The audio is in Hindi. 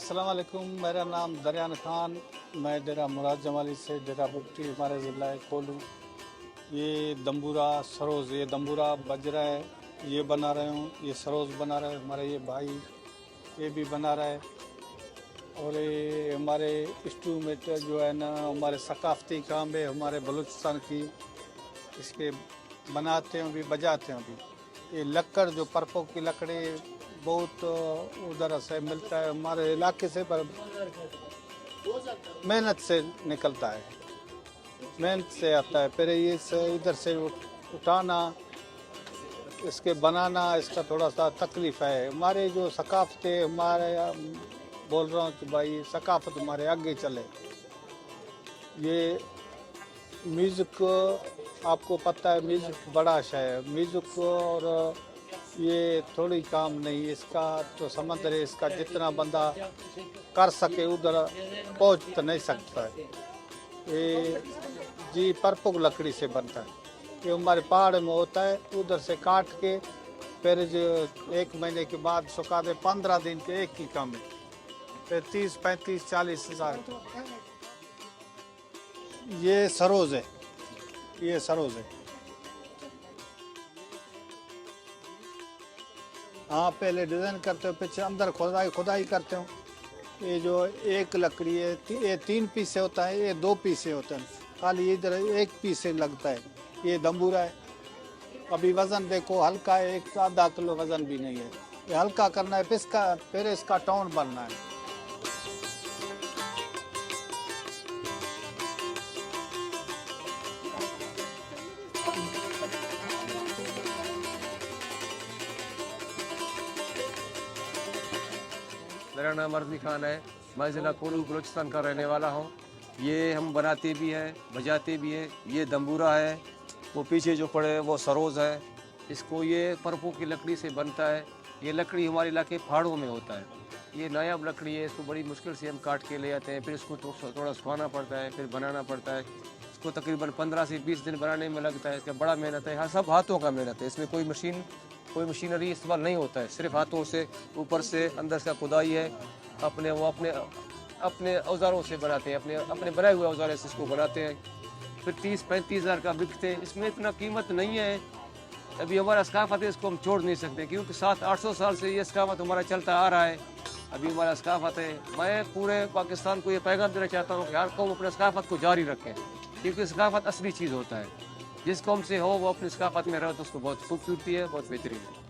अस्सलाम वालेकुम। मेरा नाम दरियान खान। मैं डेरा मुराद जमाली से डेरा बुगटी हमारे ज़िला कोलू। ये दम्बूरा सरोज़, ये दम्बूरा बजरा है, ये बना रहे हूँ। ये सरोज़ बना रहे हैं हमारे ये भाई, ये भी बना रहा है। और ये हमारे इंस्ट्रूमेंट जो है ना, हमारे सकाफ़ती काम है हमारे बलूचिस्तान की, इसके बनाते हैं भी, बजाते हैं भी। ये लक्कड़ जो परपों की लकड़ी बहुत उधर से मिलता है हमारे इलाके से, पर मेहनत से निकलता है, मेहनत से आता है। फिर ये से इधर से उठाना, इसके बनाना, इसका थोड़ा सा तकलीफ है। हमारे जो सकाफत हमारे बोल रहा हूँ कि भाई सकाफत हमारे आगे चले। ये म्यूज़िक आपको पता है, म्यूज़िक बड़ा शय है म्यूज़िक, और ये थोड़ी काम नहीं, इसका तो समंदर है। इसका जितना बंदा कर सके उधर पहुंच तो नहीं सकता है। ये जी परपुक लकड़ी से बनता है। ये हमारे पहाड़ में होता है, उधर से काट के फिर जो 1 महीने के बाद सुखा दे, 15 दिन के एक ही काम है, फिर 30, 35, 40 हज़ार। ये सरोज है, ये सरोज है। हाँ, पहले डिज़ाइन करते हो, पीछे अंदर खुदाई करते हो। ये जो एक लकड़ी है, ये 3 पीसे होता है, ये 2 पीसे होते हैं, खाली इधर 1 पीसे लगता है। ये दम्बूरा है। अभी वज़न देखो हल्का है, 1 आधा किलो वज़न भी नहीं है। ये हल्का करना है, फिर इसका टोन बनना है। मेरा नाम अर्ज़ी खान है। मैं ज़िला कोलू बलूचिस्तान का रहने वाला हूँ। ये हम बनाते भी हैं, बजाते भी हैं। ये दम्बूरा है, वो पीछे जो पड़े वो सरोज़ है। इसको ये परपों की लकड़ी से बनता है। ये लकड़ी हमारे इलाके पहाड़ों में होता है। ये नायाब लकड़ी है, इसको बड़ी मुश्किल से हम काट के ले आते हैं, फिर इसको थोड़ा सुखाना पड़ता है, फिर बनाना पड़ता है। इसको तकरीबन 15 से 20 दिन बनाने में लगता है। इसका बड़ा मेहनत है, सब हाथों का मेहनत है। इसमें कोई मशीनरी इस्तेमाल नहीं होता है, सिर्फ हाथों से ऊपर से अंदर से खुदाई है। अपने औजारों से बनाते हैं, अपने बनाए हुए औजारों से इसको बनाते हैं। फिर 30-35 हज़ार का बिकते हैं। इसमें इतना कीमत नहीं है। अभी हमारा सकाफत है, इसको हम छोड़ नहीं सकते, क्योंकि 700-800 साल से ये सकाफत हमारा चलता आ रहा है। अभी हमारा सकाफत है। मैं पूरे पाकिस्तान को ये पैगाम देना चाहता हूँ कि हर कौम अपने सकाफत को जारी रखें, क्योंकि सकाफत असली चीज़ होता है। जिस कौम से हो वो अपनी सकाफत में रहो तो उसको बहुत खूबसूरती है, बहुत बेहतरीन है।